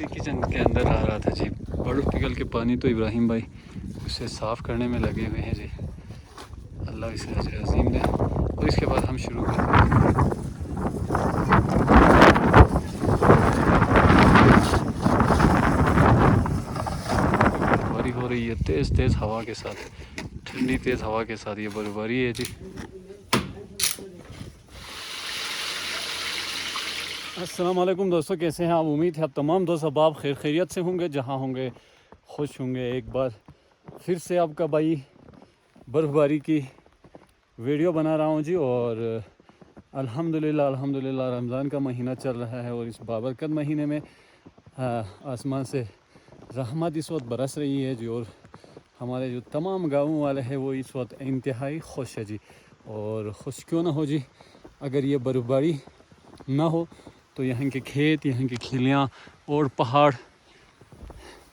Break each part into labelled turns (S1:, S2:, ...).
S1: Kitchen के अंदर आ रहा था जी, बर्फ़ पिघल के पानी तो इब्राहिम भाई उसे साफ़ करने में लगे हुए हैं जी। अल्लाह इसे अजर अज़ीम दे। और इसके बाद हम शुरू करते हैं। बर्फबारी हो रही है तेज़ तेज़ हवा के साथ, ठंडी तेज़ हवा के साथ ये बर्फबारी है जी। अस्सलाम वालेकुम दोस्तों, कैसे हैं आप? उम्मीद है आप तमाम दोस्त अहबाब खैर खैरियत से होंगे, जहां होंगे खुश होंगे। एक बार फिर से आपका भाई बर्फ़बारी की वीडियो बना रहा हूं जी। और अल्हम्दुलिल्लाह रमज़ान का महीना चल रहा है और इस बाबरकत महीने में आसमान से रहमत इस वक्त बरस रही है जी। और हमारे जो तमाम गाँव वाले हैं वो इस वक्त इंतहाई खुश है जी। और खुश क्यों ना हो जी, अगर ये बर्फ़बारी ना हो तो यहाँ के खेत, यहाँ की खिलियाँ और पहाड़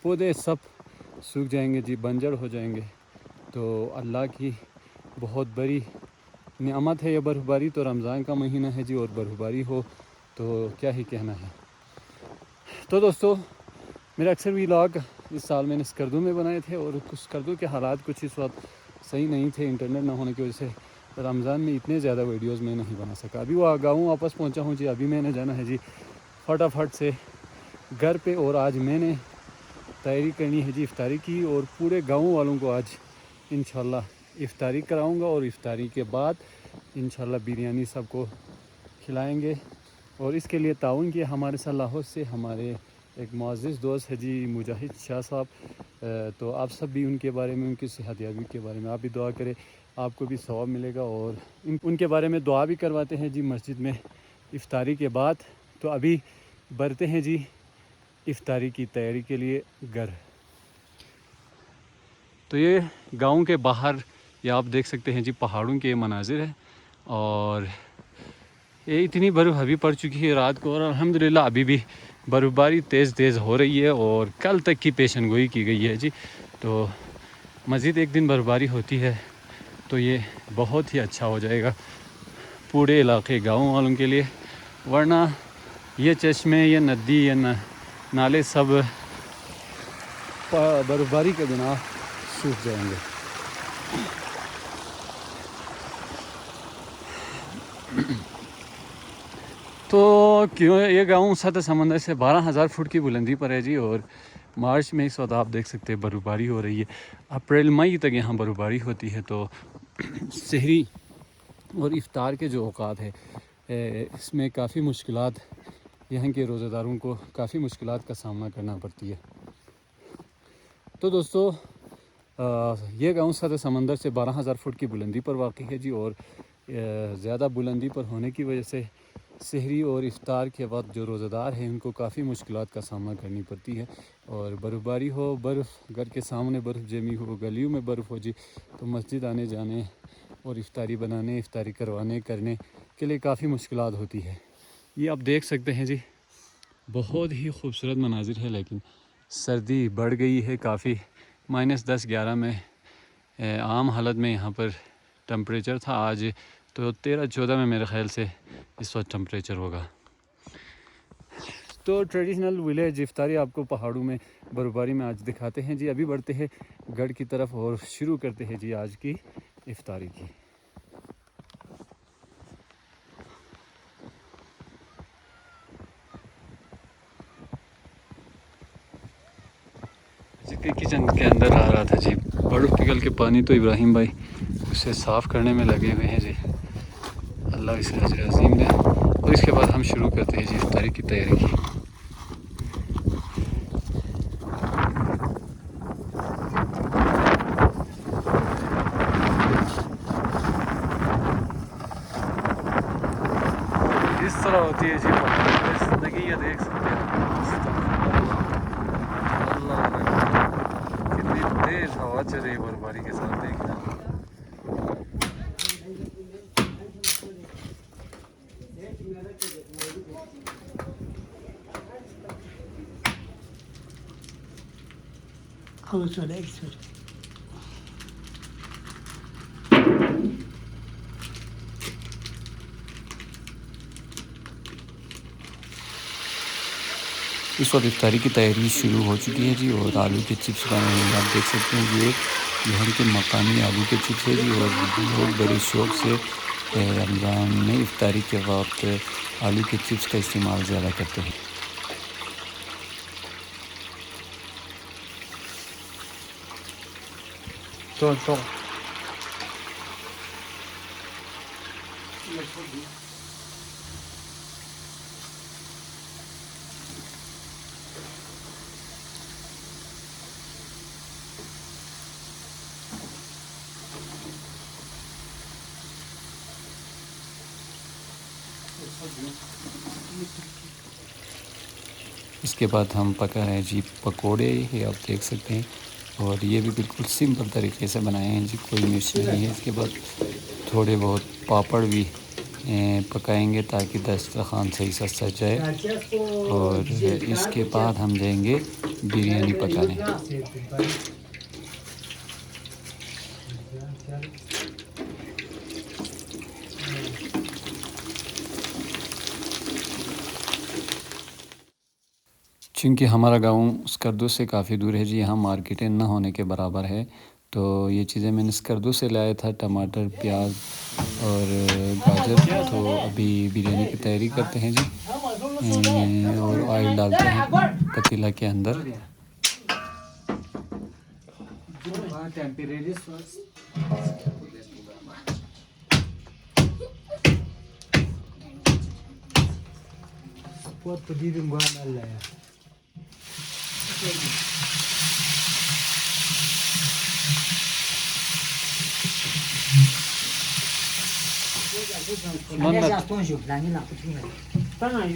S1: पौधे सब सूख जाएंगे जी, बंजर हो जाएंगे। तो अल्लाह की बहुत बड़ी नियामत है ये बर्फ़बारी। तो रमज़ान का महीना है जी और बर्फ़बारी हो तो क्या ही कहना है। तो दोस्तों, मेरा अक्सर व्लॉग इस साल मैंने स्कर्दू में बनाए थे और कुछ स्कर्दू के हालात कुछ इस वक्त सही नहीं थे। इंटरनेट ना होने की वजह से रमज़ान में इतने ज़्यादा वीडियोस मैं नहीं बना सका। अभी वो गाँव वापस पहुंचा हूं जी। अभी मैंने जाना है जी फटाफट से घर पे। और आज मैंने तैयारी करनी है जी इफ्तारी की। और पूरे गाँव वालों को आज इंशाल्लाह इफ्तारी कराऊंगा और इफ्तारी के बाद इंशाल्लाह बिरयानी सबको खिलाएंगे। और इसके लिए ताउन किया हमारे साथ लाहौर से हमारे एक मुअज़्ज़िज़ दोस्त है जी, मुजाहिद शाह साहब। तो आप सब भी उनके बारे में, उनकी सेहतयाबी के बारे में आप भी दुआ करें, आपको भी सवाब मिलेगा। और उनके बारे में दुआ भी करवाते हैं जी मस्जिद में इफ्तारी के बाद। तो अभी बढ़ते हैं जी इफ्तारी की तैयारी के लिए घर। तो ये गांव के बाहर ये आप देख सकते हैं जी, पहाड़ों के मनाजिर है। और ये इतनी बर्फ़ अभी पड़ चुकी है रात को और अल्हम्दुलिल्लाह अभी भी बर्फ़बारी तेज़ तेज़ हो रही है और कल तक की पेशन गोई की गई है जी। तो मज़ीद एक दिन बर्फ़बारी होती है तो ये बहुत ही अच्छा हो जाएगा पूरे इलाके गाँव वालों के लिए। वरना ये चश्मे, ये नदी, ये नाले सब बर्फ़बारी के बिना सूख जाएंगे। तो क्यों ये गाँव सतह समंदर से 12,000 फुट की बुलंदी पर है जी। और मार्च में इस वक्त आप देख सकते हैं बर्फ़बारी हो रही है। अप्रैल मई तक यहाँ बर्फ़बारी होती है। तो सहरी और इफ्तार के जो औकात है इसमें काफ़ी मुश्किलात यहाँ के रोज़ेदारों को काफ़ी मुश्किलात का सामना करना पड़ती है। तो दोस्तों, ये गाँव सतह समंदर से 12,000 फुट की बुलंदी पर वाक़ई है जी। और ज़्यादा बुलंदी पर होने की वजह से सहरी और इफ्तार के वक्त जो रोज़ेदार हैं उनको काफ़ी मुश्किलात का सामना करनी पड़ती है। और बर्फ़बारी हो, बर्फ़ घर के सामने बर्फ़ जमी हो, गलियों में बर्फ़ हो जी, तो मस्जिद आने जाने और इफ्तारी बनाने, इफ्तारी करवाने करने के लिए काफ़ी मुश्किलात होती है। ये आप देख सकते हैं जी, बहुत ही खूबसूरत मनाजिर है। लेकिन सर्दी बढ़ गई है काफ़ी, -10-11 में आम हालत में यहाँ पर टेम्परेचर था। आज तो 13-14 में मेरे ख़्याल से इस वक्त टेम्परेचर होगा। तो ट्रेडिशनल विलेज इफ्तारी आपको पहाड़ों में बर्फ़बारी में आज दिखाते हैं जी। अभी बढ़ते हैं गढ़ की तरफ और शुरू करते हैं जी आज की इफ्तारी की। किचन के अंदर आ रहा था जी, बर्फ़ पिघल के पानी तो इब्राहिम भाई उसे साफ़ करने में लगे हुए हैं जी। अल्लाह इसे अजर अज़ीम दे। और इसके बाद हम शुरू करते हैं जी इफ्तारी की तैयारी की। इस तरह होती है जी ज़िंदगी, ये देख सकते हैं। अल्लाह कितनी तेज़ हवा चल रही है बर्फबारी के साथ, देखना। इस वक्त इफ्तारी की तैयारी शुरू हो चुकी है जी और आलू के चिप्स बने हैं। आप देख सकते हैं ये यहाँ के मकामी आलू के चिप्स है जी और लोग बड़े शौक़ से रमज़ान में इफ्तारी के वक्त आलू के चिप्स का इस्तेमाल ज़्यादा करते हैं। तो इसके बाद हम पका रहे हैं जी पकोड़े, ये आप देख सकते हैं और ये भी बिल्कुल सिंपल तरीके से बनाए हैं जी, कोई मिर्च नहीं है। इसके बाद थोड़े बहुत पापड़ भी पकाएंगे ताकि दस्तरखान सही से सज जाए और इसके बाद हम जाएंगे बिरयानी पकाने। चूँकि हमारा गांव स्कर्दू से काफ़ी दूर है जी, यहाँ मार्केटें ना होने के बराबर है, तो ये चीज़ें मैंने स्कर्दू से लाया था, टमाटर, प्याज और गाजर। तो अभी बिरयानी की तैयारी करते हैं जी और ऑयल डालते हैं पतीला के अंदर।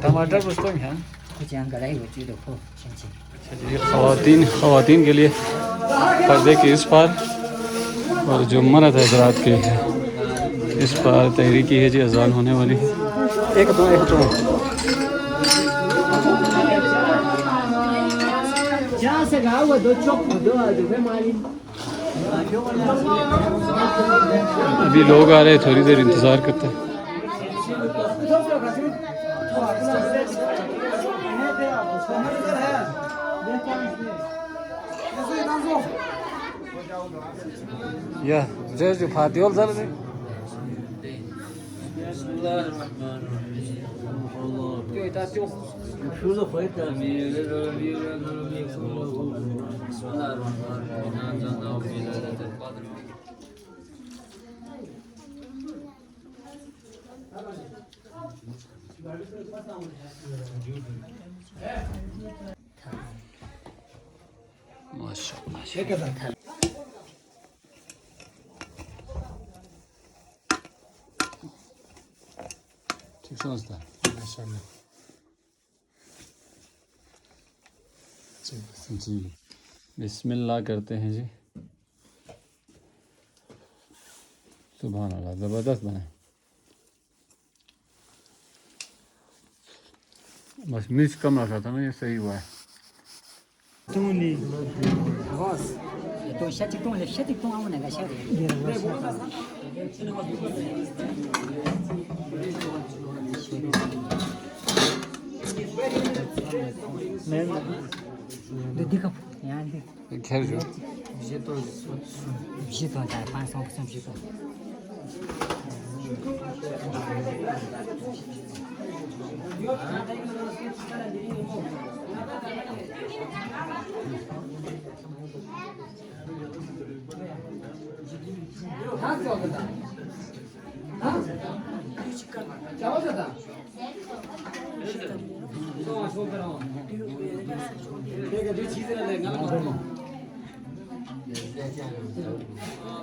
S1: टमाटर बस्तों हैं। ख़वातीन के लिए पर्दे के इस पार और जो मर्द हज़रात के इस पार तैयारी की है जी, अजान होने वाली है। एक दो अभी लोग आ रहे हैं, थोड़ी देर इंतज़ार करते हैं। या जो फातियोल सर ने माशाअल्लाह। ठीक समझता है जी। बिस्मिल्लाह करते हैं जी। सुभान अल्लाह, ज़बरदस्त बने। बस मिर्च कम रखा था ना, ये सही हुआ है। खैर जो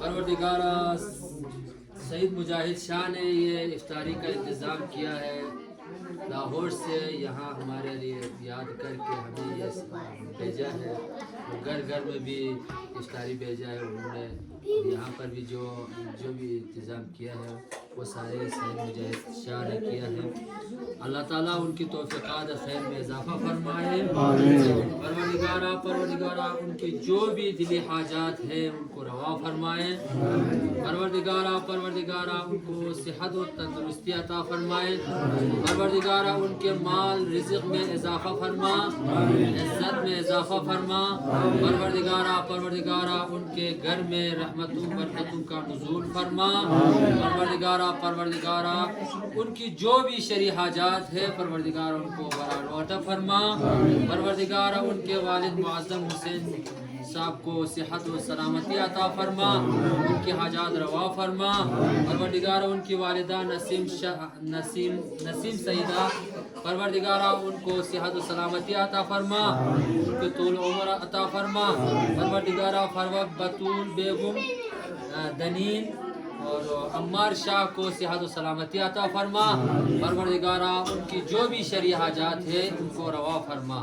S2: परवरदिगारा सईद मुजाहिद शाह ने ये इफ्तारी का इंतज़ाम किया है लाहौर से यहाँ हमारे लिए याद करके हमें ये भेजा है। वो घर घर में भी इफ्तारी भेजा है उन्होंने। यहाँ पर भी जो भी इंतज़ाम किया है वो सारे सईद मुजाहिद शाह ने किया है। अल्लाह ताला उनकी तौफ़ीक़ात खैर में इजाफ़ा फरमाए। परवरदिगारा उनकी जो भी दिली हाजात है उनको रवा फरमाए। परवरदिगारा उनको सेहत और तंदुरुस्ती अता फरमाए। परवरदिगारा उनके माल रिज़्क़ में इजाफ़ा फरमा, इज़्ज़त में इजाफ़ा फरमा। परवरदिगारा उनके घर में रहमतों बरकतों का नुज़ूल फरमा। परवरदिगारा उनकी जो भी शरई हाजात है परवरदिगारा उनको बराबर फरमा। परवरदिगारा उनके वालिद मुअज़्ज़म हुसैन साहब को सेहत और सलामती अता फरमा, उनके हाजात रवा फरमा। परवरदिगारा उनकी वालिदा नसीम सईदा परवरदिगारा उनको सेहत और सलामती अता फरमा, उनके तूल उम्र अता फरमा। परवरदिगारा फरवत बतूल बेगम दनीन और अम्मार शाह को सेहत और सलामती अता फरमा। परवरदिगारा उनकी जो भी शरई हाजात है उनको रवा फरमा।